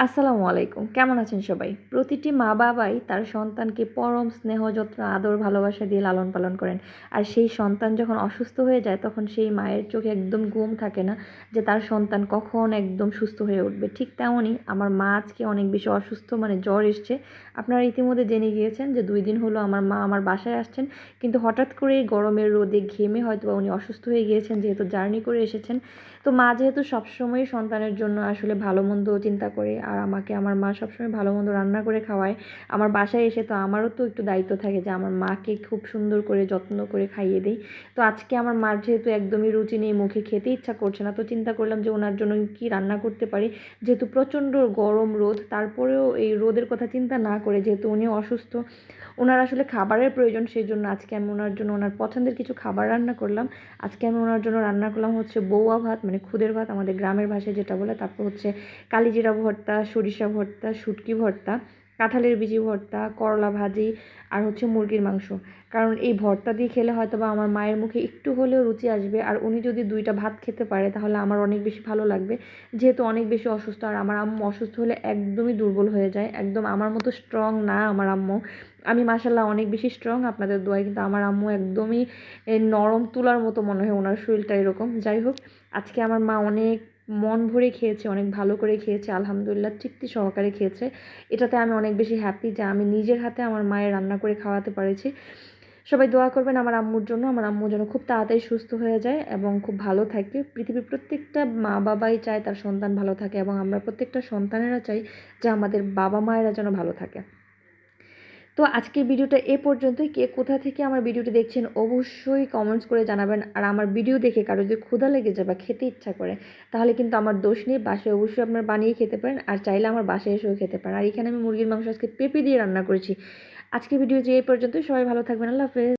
আসসালামু আলাইকুম। কেমন আছেন সবাই? প্রতিটি মা-বাবাই তার সন্তানকে পরম স্নেহ, যত্ন, আদর, ভালোবাসা দিয়ে লালন পালন করেন। আর সেই সন্তান যখন অসুস্থ হয়ে যায় তখন সেই মায়ের চোখে একদম ঘুম থাকে না যে তার সন্তান কখন একদম সুস্থ হয়ে উঠবে। ঠিক তেমনই আমার মা আজকে অনেক বেশি অসুস্থ, মানে জ্বর এসছে। আপনারা ইতিমধ্যে জেনে গিয়েছেন যে ২ দিন হলো আমার মা আমার বাসায় আসছেন। কিন্তু হঠাৎ করে গরমের রোদে ঘেমে হয়তোবা উনি অসুস্থ হয়ে গিয়েছেন, যেহেতু জার্নি করে এসেছেন। তো মা যেহেতু সবসময়ই সন্তানের জন্য আসলে ভালো-মন্দ চিন্তা করে, আর আমাকে আমার মা সবসময় ভালো-মন্দ রান্না করে খাওয়ায়। আমার বাসায় এসে তো আমারও তো একটু দায়িত্ব থাকে যে আমার মাকে খুব সুন্দর করে যত্ন করে খাইয়ে দেই। তো আজকে আমার মার যেহেতু একদমই রুচি নেই, মুখে খেতে ইচ্ছা করছে না, তো চিন্তা করলাম যে ওনার জন্য কী রান্না করতে পারি। যেহেতু প্রচণ্ড গরম রোদ, তারপরেও এই রোদের কথা চিন্তা না করে, যেহেতু উনি অসুস্থ, ওনার আসলে খাবারের প্রয়োজন, সেজন্য আজকে আমি ওনার জন্য ওনার পছন্দের কিছু খাবার রান্না করলাম। আজকে আমি ওনার জন্য রান্না করলাম হচ্ছে বউয়া ভাত, মানে খুদের ভাত আমাদের গ্রামের ভাষায় যেটা বলে। তারপর হচ্ছে কালিজিরা ভর্তা, সরিষা ভর্তা, শুটকি ভর্তা, কাঁঠালের বিচি ভর্তা, করলা ভাজি, আর হচ্ছে মুরগির মাংস। কারণ এই ভর্তা দিয়ে খেলে হয়তোবা আমার মায়ের মুখে একটু হলেও রুচি আসবে, আর উনি যদি ২টা ভাত খেতে পারে তাহলে আমার অনেক বেশি ভালো লাগবে। যেহেতু অনেক বেশি অসুস্থ, আর আমার আম্মু অসুস্থ হলে একদমই দুর্বল হয়ে যায়, একদম আমার মতো স্ট্রং না আমার আম্মু। আমি মাশাআল্লাহ অনেক বেশি স্ট্রং আপনাদের দোয়ায়, কিন্তু আমার আম্মু একদমই নরম তুলার মতো মনে হয়, ওনার শরীরটা এরকম। যাই হোক, আজকে আমার মা অনেক মন ভরে খেয়েছে, অনেক ভালো করে খেয়েছে, আলহামদুলিল্লাহ তৃপ্তি সহকারে খেয়েছে। এটাতে আমি অনেক বেশি হ্যাপি যে আমি নিজের হাতে আমার মায়ের রান্না করে খাওয়াতে পেরেছি। সবাই দোয়া করবেন আমার আম্মুর জন্য, আমার আম্মু যেন খুব তাড়াতাড়ি সুস্থ হয়ে যায় এবং খুব ভালো থাকে। পৃথিবীর প্রত্যেকটা মা-বাবাই চায় তার সন্তান ভালো থাকে, এবং আমরা প্রত্যেকটা সন্তানেরা চাই যে আমাদের বাবা-মায়েরা যেন ভালো থাকে। তো আজকের ভিডিওটা এ পর্যন্তই। কে কোথা থেকে আমার ভিডিওটি দেখছেন অবশ্যই কমেন্টস করে জানাবেন। আর আমার ভিডিও দেখে কারো যদি ক্ষুধা লেগে যায় বা খেতে ইচ্ছা করে, তাহলে কিন্তু আমার দোষ নেই। বাসায় অবশ্যই আপনারা বানিয়ে খেতে পারেন, আর চাইলে আমার বাসায় এসেও খেতে পারেন। আর এখানে আমি মুরগির মাংস আজকে পেঁপে দিয়ে রান্না করেছি। আজকের ভিডিও যে এই পর্যন্তই। সবাই ভালো থাকবেন। আল্লাহ হাফেজ।